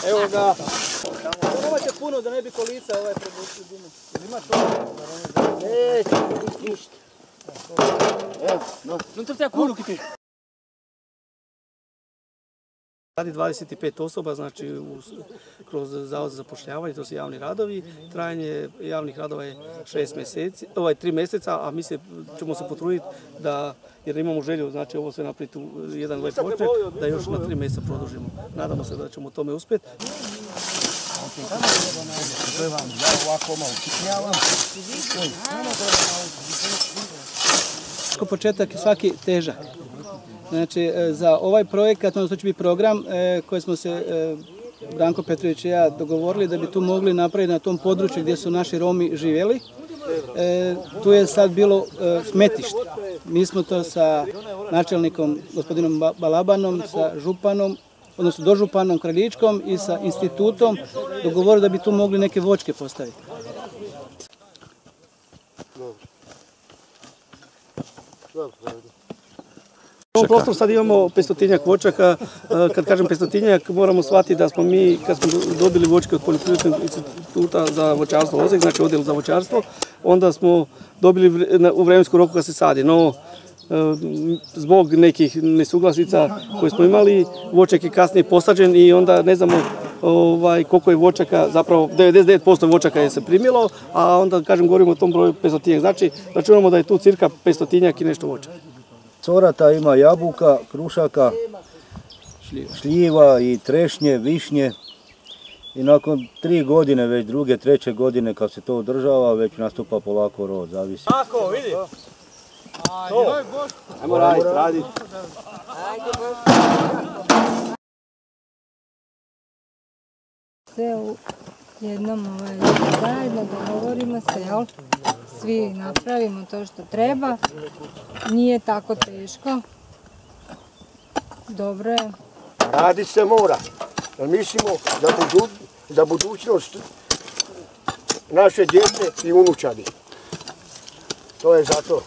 Evo ga. Nemojte puno da ne bi kolica prebušli gumu. Ima to? Ništa. Evo, no treba kulu kiti. Radi 25 osoba, znači kroz Zavod za zapošljavanje, to su javni radovi. Trajanje javnih radova je 3 mjeseca, a mi ćemo se potruditi da, jer imamo želju, znači ovo sve napraviti u jedan lep počet, da još na 3 mjeseca produžimo. Nadamo se da ćemo tome uspjeti. Početak je svaki težak. Znači, za ovaj projekat, to će biti program koji smo se Branko Petrović i ja dogovorili da bi tu mogli napraviti na tom području gdje su naši Romi živjeli. Tu je sad bilo smetlište. Mi smo to sa načelnikom gospodinom Balabanom, sa županom, odnosno dožupanom Kraljičkom i sa institutom dogovorili da bi tu mogli neke voćke postaviti. U ovom prostoru sad imamo 500-tinjak voćaka. Kad kažem 500-tinjak, moramo shvatiti da smo mi, kad smo dobili voćke od Poljoprivrednog instituta za voćarstvo Osijek, znači odjel za voćarstvo, onda smo dobili u vremenskom roku kad se sadi. No, zbog nekih nesuglasica koje smo imali, voćak je kasnije posađen i onda ne znamo koliko je voćaka, zapravo 99% voćaka je se primilo, a onda, kažem, govorimo o tom broju 500-tinjak. Znači, računamo da je tu cirka 500-tinjak i nešto voćaka. Sorata ima jabuka, krušaka, šljiva i trešnje, višnje. I nakon 3 godine, već 2., 3. godine kad se to održava, već nastupa polako rod, zavisi. Tako, vidi. Ajmo raditi. Sve u jednom zajedno dogovorimo se, jel? Svi napravimo to što treba. Nije tako teško. Dobro je. Radit se mora. Mislimo za budućnost naše djece i unučadi. To je zato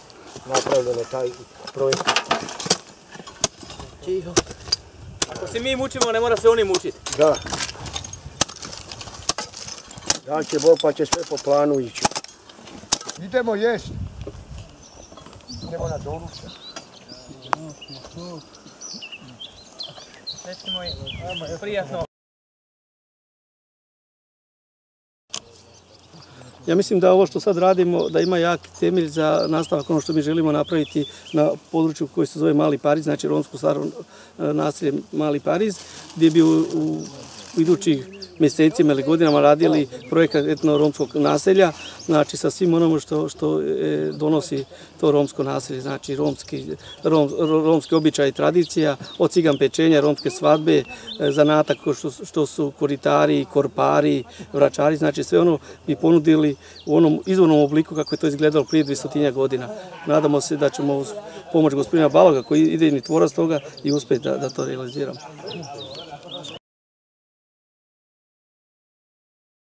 napravljeno taj projekt. Tiho. Ako se mi mučimo, ne mora se oni mučiti. Da. Da će Bog pa će sve po planu ići. Idemo jesti. Idemo na doručak. Recimo je prijatno. Ja mislim da ovo što sad radimo, da ima jak temelj za nastavak ono što mi želimo napraviti na području koji se zove Mali Pariz, znači romsko staro naselje Mali Pariz, gdje bi u idućih mjesecima ili godinama radili projekat etno-romskog naselja, znači sa svim onom što donosi to romsko naselje, znači romski običaj i tradicija, od cigan pečenja, romske svadbe, zanata što su koritari, korpari, vračari, znači sve ono bi ponudili u onom izvornom obliku kako je to izgledalo prije 200 godina. Nadamo se da ćemo uz pomoć gospodina Baloga koji je idejni tvorac toga i uspjeti da to realiziramo.